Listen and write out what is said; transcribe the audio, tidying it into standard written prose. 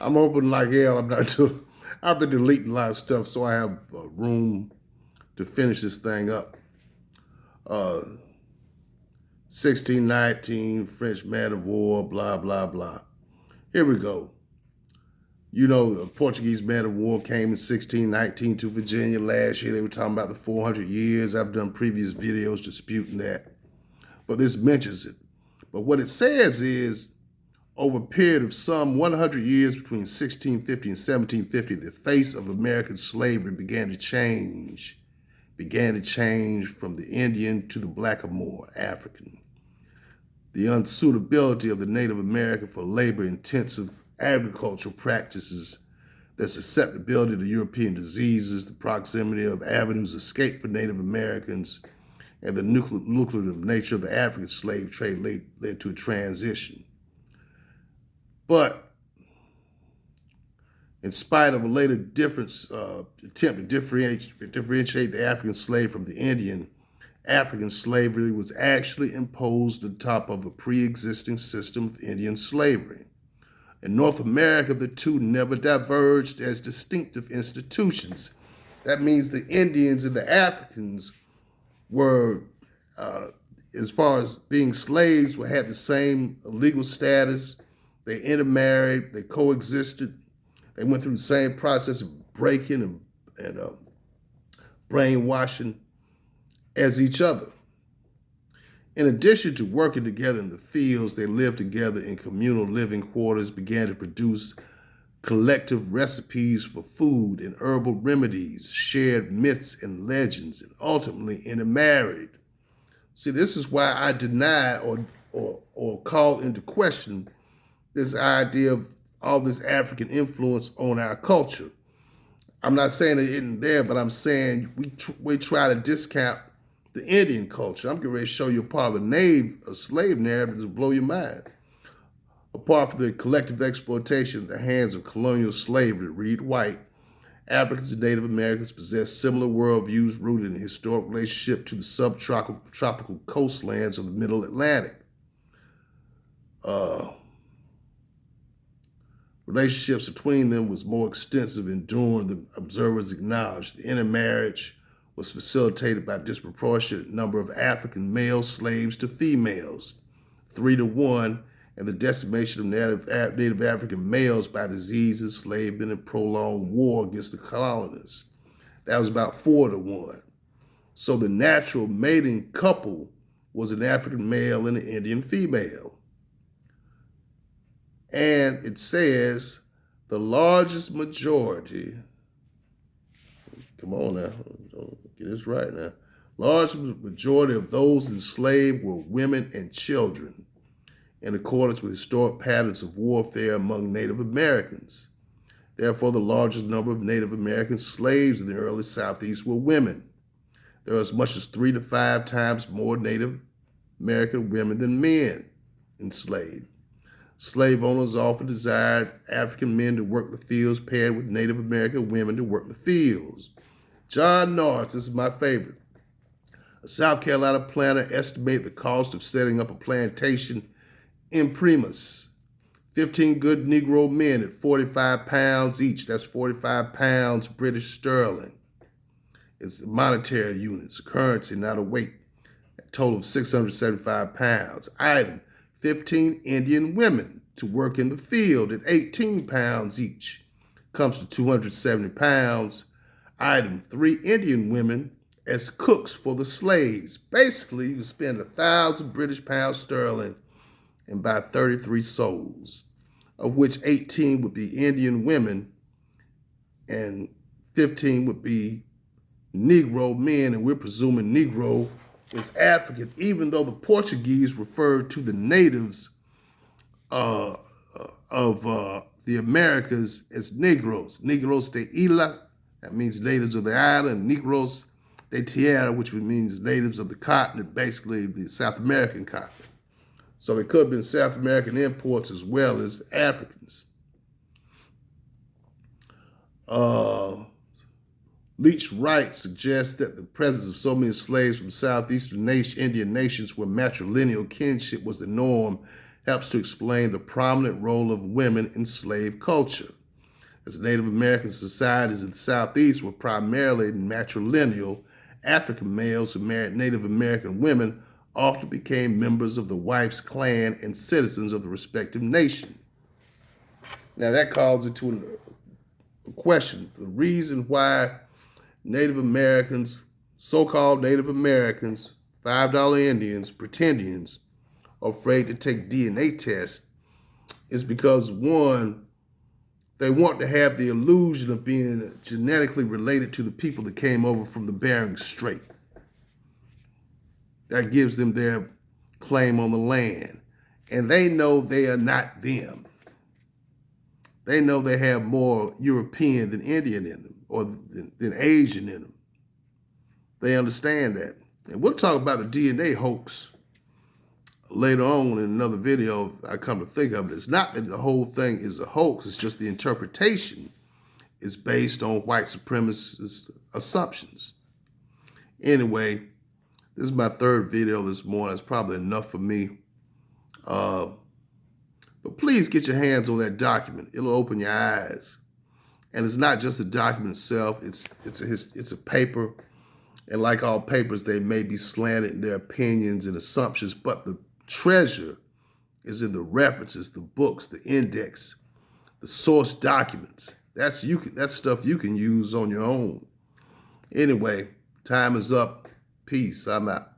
I'm open like hell. I'm not doing. I've been deleting a lot of stuff, so I have room to finish this thing up. Uh, 1619, French man of war, blah blah blah. Here we go. You know, the Portuguese man of war came in 1619 to Virginia last year. They were talking about the 400 years. I've done previous videos disputing that, but this mentions it. But what it says is, over a period of some 100 years between 1650 and 1750, the face of American slavery began to change. Began to change from the Indian to the blackamoor African. The unsuitability of the Native American for labor-intensive agricultural practices, their susceptibility to European diseases, the proximity of avenues of escape for Native Americans, and the lucrative nature of the African slave trade led to a transition. But in spite of a later attempt to differentiate the African slave from the Indian, African slavery was actually imposed on top of a pre-existing system of Indian slavery. In North America, the two never diverged as distinctive institutions. That means the Indians and the Africans were, as far as being slaves, had the same legal status. They intermarried, they coexisted, they went through the same process of breaking and brainwashing as each other. In addition to working together in the fields, they lived together in communal living quarters, began to produce collective recipes for food and herbal remedies, shared myths and legends, and ultimately intermarried. See, this is why I deny or call into question this idea of all this African influence on our culture. I'm not saying it isn't there, but I'm saying we try to discount the Indian culture. I'm getting ready to show you a part of a slave narrative that will blow your mind. Apart from the collective exploitation at the hands of colonial slavery, read White, Africans and Native Americans possess similar worldviews rooted in a historic relationship to the subtropical coastlands of the Middle Atlantic. Relationships between them was more extensive and enduring than observers acknowledged. The intermarriage was facilitated by a disproportionate number of African male slaves to females, 3-to-1, and the decimation of Native African males by disease, enslavement, and prolonged war against the colonists. That was about 4-to-1. So the natural mating couple was an African male and an Indian female. And it says the largest majority, come on now, get this right now. Large majority of those enslaved were women and children, in accordance with historic patterns of warfare among Native Americans. Therefore, the largest number of Native American slaves in the early Southeast were women. There are as much as 3 to 5 times more Native American women than men enslaved. Slave owners often desired African men to work the fields paired with Native American women to work the fields. John Norris, this is my favorite. A South Carolina planter estimated the cost of setting up a plantation in Primus. 15 good Negro men at 45 pounds each. That's 45 pounds British sterling. It's monetary units, a currency, not a weight. A total of 675 pounds. Item, 15 Indian women to work in the field at 18 pounds each. Comes to 270 pounds. Item, 3 Indian women as cooks for the slaves. Basically, you can spend 1,000 British pounds sterling and buy 33 souls, of which 18 would be Indian women and 15 would be Negro men, and we're presuming Negro is African, even though the Portuguese referred to the natives of the Americas as Negros. Negros de Isla, that means natives of the island. Negros de Tierra, which means natives of the continent, basically the South American continent. So it could have been South American imports as well as Africans. Leach Wright suggests that the presence of so many slaves from southeastern Indian nations where matrilineal kinship was the norm helps to explain the prominent role of women in slave culture. As Native American societies in the Southeast were primarily matrilineal, African males who married Native American women often became members of the wife's clan and citizens of the respective nation. Now that calls into a question. The reason why Native Americans, so-called Native Americans, $5 Indians, pretendians, are afraid to take DNA tests is because, one, they want to have the illusion of being genetically related to the people that came over from the Bering Strait. That gives them their claim on the land. And they know they are not them. They know they have more European than Indian in them, or than Asian in them. They understand that. And we'll talk about the DNA hoax later on in another video. I come to think of it. It's not that the whole thing is a hoax. It's just the interpretation is based on white supremacist assumptions. Anyway, this is my third video this morning. It's probably enough for me. But please get your hands on that document. It'll open your eyes. And it's not just a document itself. It's a paper. And like all papers, they may be slanted in their opinions and assumptions, but the treasure is in the references, the books, the index, the source documents. That's stuff you can use on your own. Anyway, time is up. Peace. I'm out.